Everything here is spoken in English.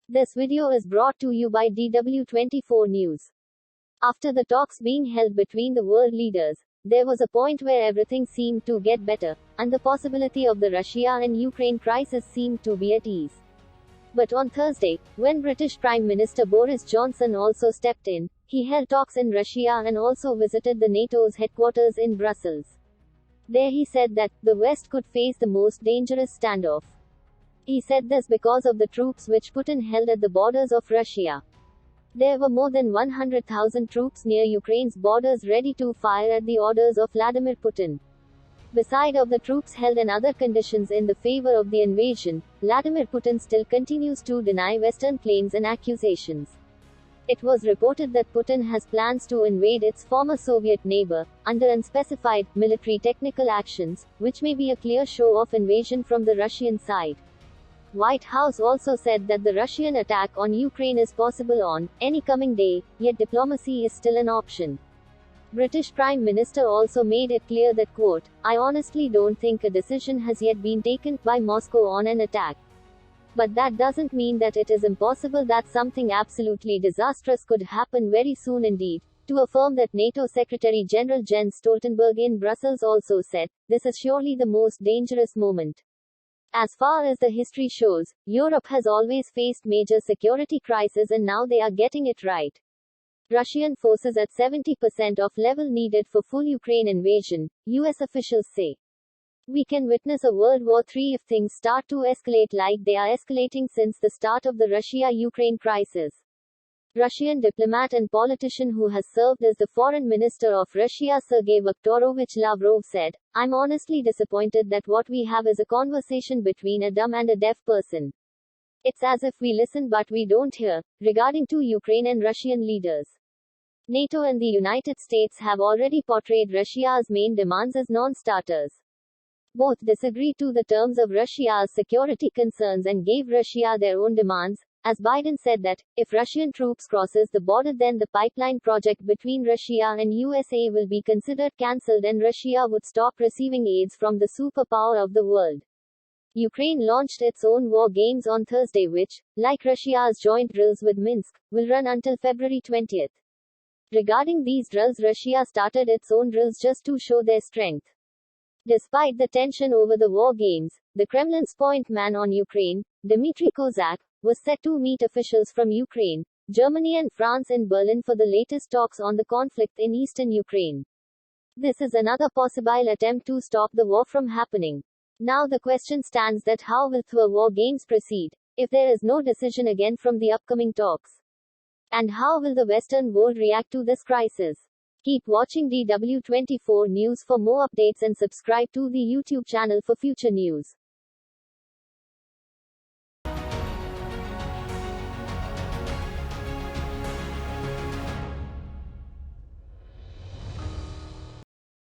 This video is brought to you by DW24 News. After the talks being held between the world leaders, there was a point where everything seemed to get better, and the possibility of the Russia and Ukraine crisis seemed to be at ease. But on Thursday, when British Prime Minister Boris Johnson also stepped in, he held talks in Russia and also visited the NATO's headquarters in Brussels. There he said that the West could face the most dangerous standoff. He said this because of the troops which Putin held at the borders of Russia. There were more than 100,000 troops near Ukraine's borders ready to fire at the orders of Vladimir Putin. Beside of the troops held and other conditions in the favor of the invasion, Vladimir Putin still continues to deny Western claims and accusations. It was reported that Putin has plans to invade its former Soviet neighbor, under unspecified, military technical actions, which may be a clear show of invasion from the Russian side. White House also said that the Russian attack on Ukraine is possible on any coming day, yet diplomacy is still an option. British Prime Minister also made it clear that, quote, "I honestly don't think a decision has yet been taken by Moscow on an attack. But that doesn't mean that it is impossible that something absolutely disastrous could happen very soon indeed." To affirm that, NATO Secretary General Jens Stoltenberg in Brussels also said, "This is surely the most dangerous moment. As far as the history shows, Europe has always faced major security crises and now they are getting it right. Russian forces at 70% of level needed for full Ukraine invasion, US officials say. We can witness a World War III if things start to escalate like they are escalating since the start of the Russia-Ukraine crisis." Russian diplomat and politician who has served as the foreign minister of Russia Sergei Viktorovich Lavrov said, "I'm honestly disappointed that what we have is a conversation between a dumb and a deaf person. It's as if we listen but we don't hear." Regarding to Ukraine and Russian leaders, NATO and the United States have already portrayed Russia's main demands as non-starters. Both disagreed to the terms of Russia's security concerns and gave Russia their own demands, as Biden said that, if Russian troops crosses the border then the pipeline project between Russia and USA will be considered cancelled and Russia would stop receiving aids from the superpower of the world. Ukraine launched its own war games on Thursday which, like Russia's joint drills with Minsk, will run until February 20th. Regarding these drills, Russia started its own drills just to show their strength. Despite the tension over the war games, the Kremlin's point man on Ukraine, Dmitry Kozak, was set to meet officials from Ukraine, Germany and France in Berlin for the latest talks on the conflict in eastern Ukraine. This is another possible attempt to stop the war from happening. Now the question stands that how will the war games proceed, if there is no decision again from the upcoming talks? And how will the Western world react to this crisis? Keep watching DW24 News for more updates and subscribe to the YouTube channel for future news.